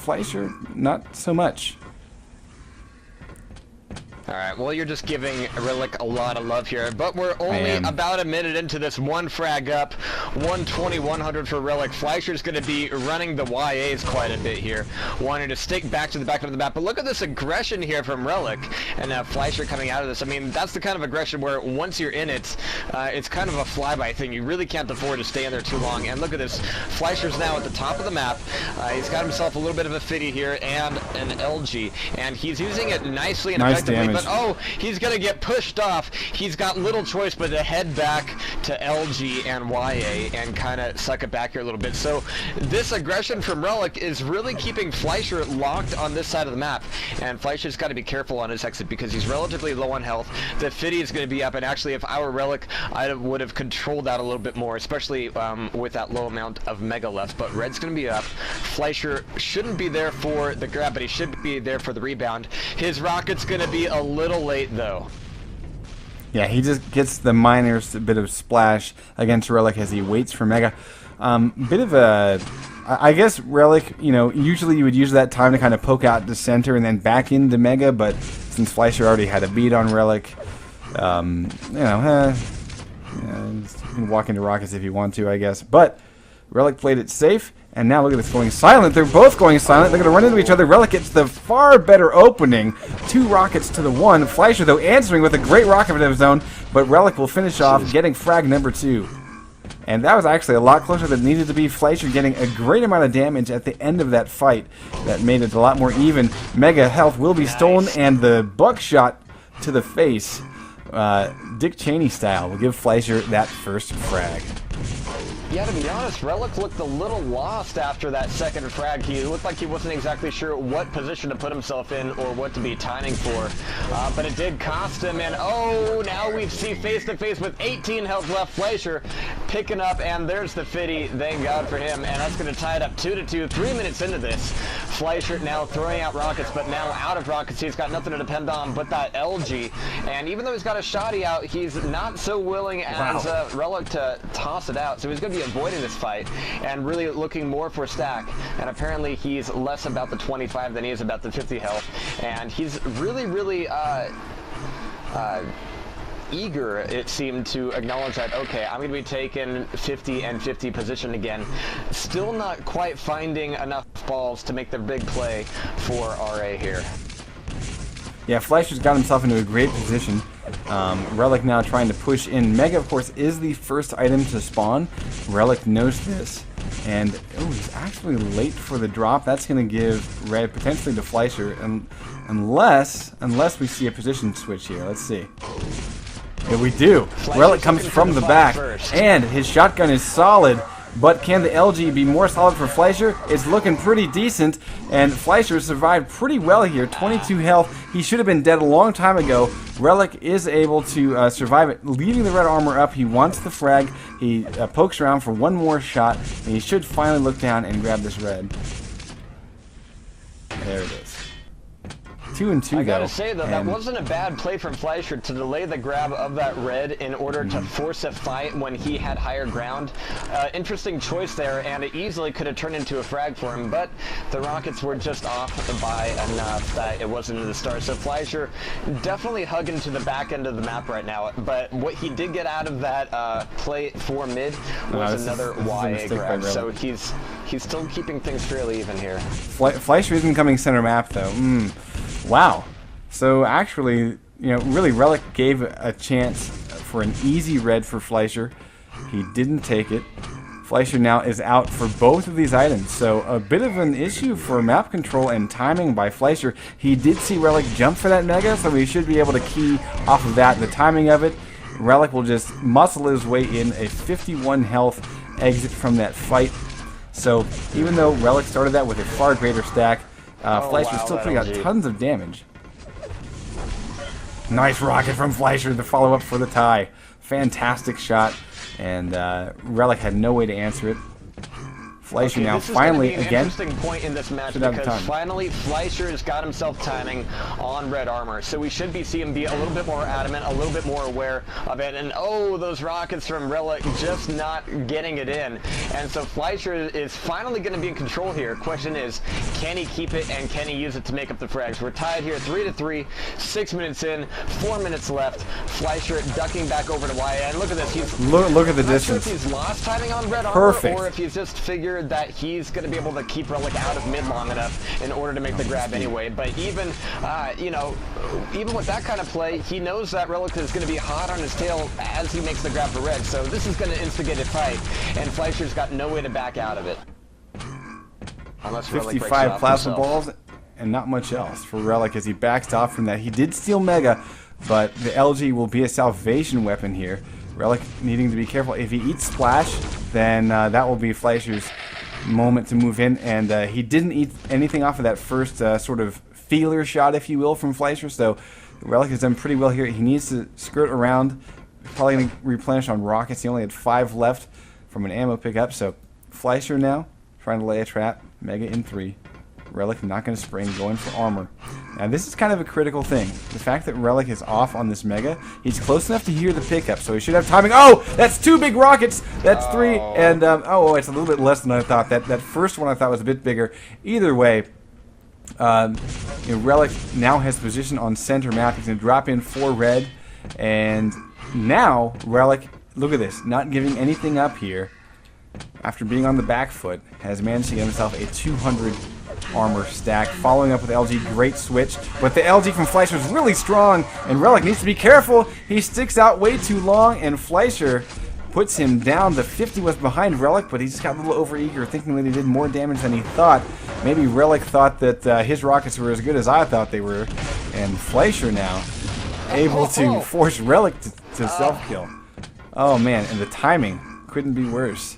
Fleischer, not so much. Alright, well, you're just giving Relic a lot of love here, but we're only about a minute into this. One frag up, 120, 100 for Relic. Fleischer's going to be running the YAs quite a bit here, wanting to stick back to the back of the map. But look at this aggression here from Relic, and now Fleischer coming out of this. I mean, that's the kind of aggression where once you're in it, it's kind of a flyby thing. You really can't afford to stay in there too long. And look at this, Fleischer's now at the top of the map. He's got himself a little bit of a Fiddy here and an LG, and he's using it nicely and effectively. Damage. But oh, he's gonna get pushed off. He's got little choice but to head back to LG and YA and kind of suck it back here a little bit. So this aggression from Relic is really keeping Fleischer locked on this side of the map, and Fleischer's got to be careful on his exit because he's relatively low on health. The Fiddy is going to be up, and actually if I were Relic, I would have controlled that a little bit more, especially with that low amount of Mega left. But Red's going to be up. Fleischer shouldn't be there for the grab, but he should be there for the rebound. His rocket's going to be a little late though. Yeah, he just gets the miners a bit of splash against Relic as he waits for Mega. Bit of a, I guess Relic, you know, usually you would use that time to kind of poke out the center and then back into Mega, but since Fleischer already had a beat on Relic, you know, you can walk into Rockets if you want to, I guess. But Relic played it safe, and now look at this going silent. They're both going silent. They're going to run into each other. Relic gets the far better opening. 2 rockets to the 1. Fleischer, though, answering with a great rocket of his own, but Relic will finish off, getting frag number 2. And that was actually a lot closer than it needed to be. Fleischer getting a great amount of damage at the end of that fight. That made it a lot more even. Mega health will be stolen, and the buckshot to the face, Dick Cheney style, will give Fleischer that first frag. Yeah, to be honest, Relic looked a little lost after that second frag. He looked like he wasn't exactly sure what position to put himself in or what to be timing for. But it did cost him, and oh, now we see face-to-face with 18 health left. Fleischer picking up, and there's the Fiddy. Thank God for him, and that's going to tie it up 2-2. 3 minutes into this, Fleischer now throwing out rockets, but now out of rockets. He's got nothing to depend on but that LG. And even though he's got a shotty out, he's not so willing as Relic to toss it out. So he's going to be avoiding this fight and really looking more for stack, and apparently he's less about the 25 than he is about the 50 health, and he's really eager, it seemed, to acknowledge that, okay, I'm going to be taking 50 and 50 position again. Still not quite finding enough balls to make the big play for RA here. Yeah, Fleischer's got himself into a great position. Relic now trying to push in. Mega, of course, is the first item to spawn. Relic knows this. And, oh, he's actually late for the drop. That's going to give Red potentially to Fleischer, unless we see a position switch here. Let's see. Yeah, we do. Relic comes from the back, and his shotgun is solid. But can the LG be more solid for Fleischer? It's looking pretty decent, and Fleischer survived pretty well here. 22 health. He should have been dead a long time ago. Relic is able to survive it, leaving the red armor up. He wants the frag. He pokes around for one more shot, and he should finally look down and grab this red. There it is. 2-2 though. I gotta say though, that wasn't a bad play from Fleischer to delay the grab of that red in order to force a fight when he had higher ground. Interesting choice there, and it easily could have turned into a frag for him, but the rockets were just off by enough that it wasn't in the start. So Fleischer definitely hugging to the back end of the map right now, but what he did get out of that play for mid was another YA grab, so he's still keeping things fairly even here. Fleischer isn't coming center map though. Wow. So actually, you know, really Relic gave a chance for an easy red for Fleischer. He didn't take it. Fleischer now is out for both of these items. So a bit of an issue for map control and timing by Fleischer. He did see Relic jump for that Mega, so he should be able to key off of that, the timing of it. Relic will just muscle his way in, a 51 health exit from that fight. So even though Relic started that with a far greater stack, Fleischer's still putting out tons of damage. Nice rocket from Fleischer, the follow-up for the tie. Fantastic shot, and Relic had no way to answer it. Fleischer now this is finally gonna be an again. interesting point in this match Should have because time. finally Fleischer has got himself timing on red armor, so we should be seeing him be a little bit more adamant, a little bit more aware of it. And oh, those rockets from Relic just not getting it in. And so Fleischer is finally going to be in control here. Question is, can he keep it and can he use it to make up the frags? We're tied here 3-3, 6 minutes in, 4 minutes left. Fleischer ducking back over to Wyatt, and look at this. He's Look at the I'm not sure if distance. he's lost timing on red armor, Perfect. or if he's just figured that he's going to be able to keep Relic out of mid long enough in order to make the grab anyway. But even, you know, even with that kind of play, he knows that Relic is going to be hot on his tail as he makes the grab for red. So this is going to instigate a fight, and Fleischer's got no way to back out of it. Unless Relic breaks it 55 off plasma himself. balls and not much else for Relic as he backs off from that. He did steal Mega, but the LG will be a salvation weapon here. Relic needing to be careful. If he eats Splash, then that will be Fleischer's moment to move in. And he didn't eat anything off of that first sort of feeler shot, if you will, from Fleischer. So Relic has done pretty well here. He needs to skirt around. Probably going to replenish on rockets. He only had 5 left from an ammo pickup. So Fleischer now trying to lay a trap. Mega in 3. Relic not going to spring, going for armor. Now this is kind of a critical thing. The fact that Relic is off on this Mega, he's close enough to hear the pickup, so he should have timing. Oh, that's 2 big rockets. That's 3, and oh, it's a little bit less than I thought. That first one I thought was a bit bigger. Either way, you know, Relic now has position on center map. He's going to drop in 4 red, and now Relic, look at this, not giving anything up here. After being on the back foot, has managed to get himself a 200 armor stack. Following up with LG, great switch. But the LG from Fleischer is really strong, and Relic needs to be careful. He sticks out way too long, and Fleischer puts him down. The 50 was behind Relic, but he just got a little overeager, thinking that he did more damage than he thought. Maybe Relic thought that his rockets were as good as I thought they were, and Fleischer now able to force Relic to self-kill. Oh man, and the timing couldn't be worse.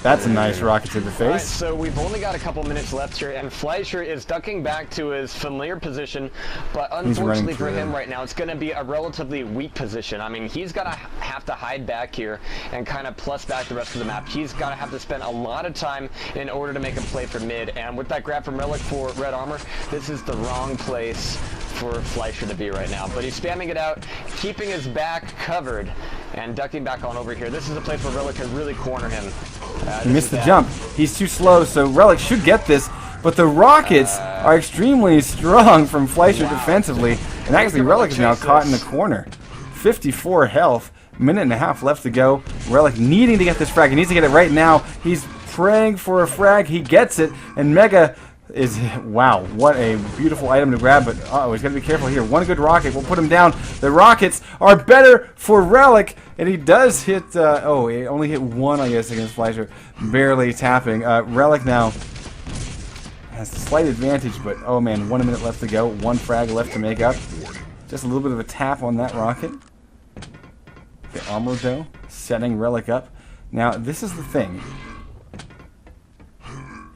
That's a nice rocket to the All right, face. so we've only got a couple minutes left here, and Fleischer is ducking back to his familiar position, but unfortunately for him right now, it's going to be a relatively weak position. I mean, he's got to have to hide back here and kind of plus back the rest of the map. He's got to have to spend a lot of time in order to make a play for mid, and with that grab from Relic for red armor, this is the wrong place for Fleischer to be right now. But he's spamming it out, keeping his back covered, and ducking back on over here. This is a place where Relic can really corner him. He missed the jump. He's too slow, so Relic should get this. But the rockets are extremely strong from Fleischer defensively. And actually, Relic is now caught in the corner. 54 health. Minute and a half left to go. Relic needing to get this frag. He needs to get it right now. He's praying for a frag. He gets it. And Mega is, wow, what a beautiful item to grab. But uh-oh, he's got to be careful here. One good rocket will put him down. The rockets are better for Relic. And he does hit, oh, he only hit 1, I guess, against Fleischer. Barely tapping. Relic now has a slight advantage, but oh man, 1 minute left to go. 1 frag left to make up. Just a little bit of a tap on that rocket. The armor, though, setting Relic up. Now, this is the thing.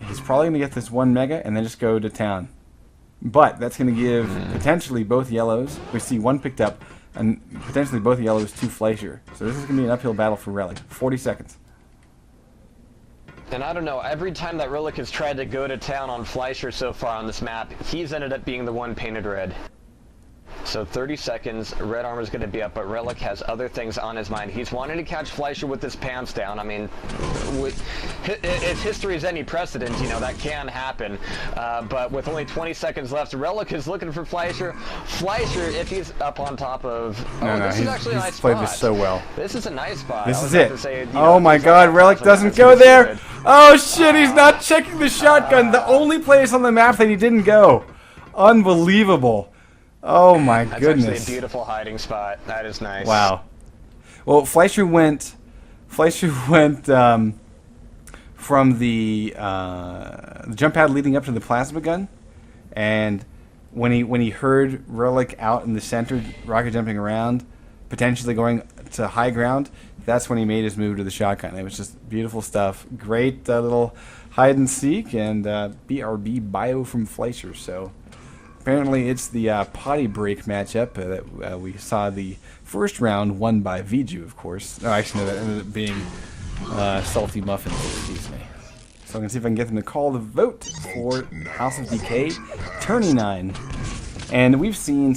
He's probably going to get this 1 mega and then just go to town. But that's going to give potentially both yellows. We see 1 picked up, and potentially both yellows to Fleischer. So this is going to be an uphill battle for Relic. 40 seconds. And I don't know, every time that Relic has tried to go to town on Fleischer so far on this map, he's ended up being the one painted red. So 30 seconds, red armor's going to be up, but Relic has other things on his mind. He's wanting to catch Fleischer with his pants down. I mean, if history is any precedent, you know, that can happen. But with only 20 seconds left, Relic is looking for Fleischer. Fleischer, if he's up on top of... this is actually a nice played spot. this so well. This is a nice spot. This I is was about it. to say, Oh my god, Relic doesn't go there! Oh shit, he's not checking the shotgun. The only place on the map that he didn't go. Unbelievable. Oh my goodness. That's actually a beautiful hiding spot. That is nice. Wow. Well, Fleischer went from the jump pad leading up to the plasma gun, and when he heard Relic out in the center, rocket jumping around, potentially going to high ground, that's when he made his move to the shotgun. It was just beautiful stuff. Great little hide and seek, and BRB bio from Fleischer. So apparently it's the potty break matchup that we saw the first round won by Viju, of course. No, actually, no, that ended up being Salty Muffins, excuse me. So I'm going to see if I can get them to call the vote for House of Decay Tourney 9. And we've seen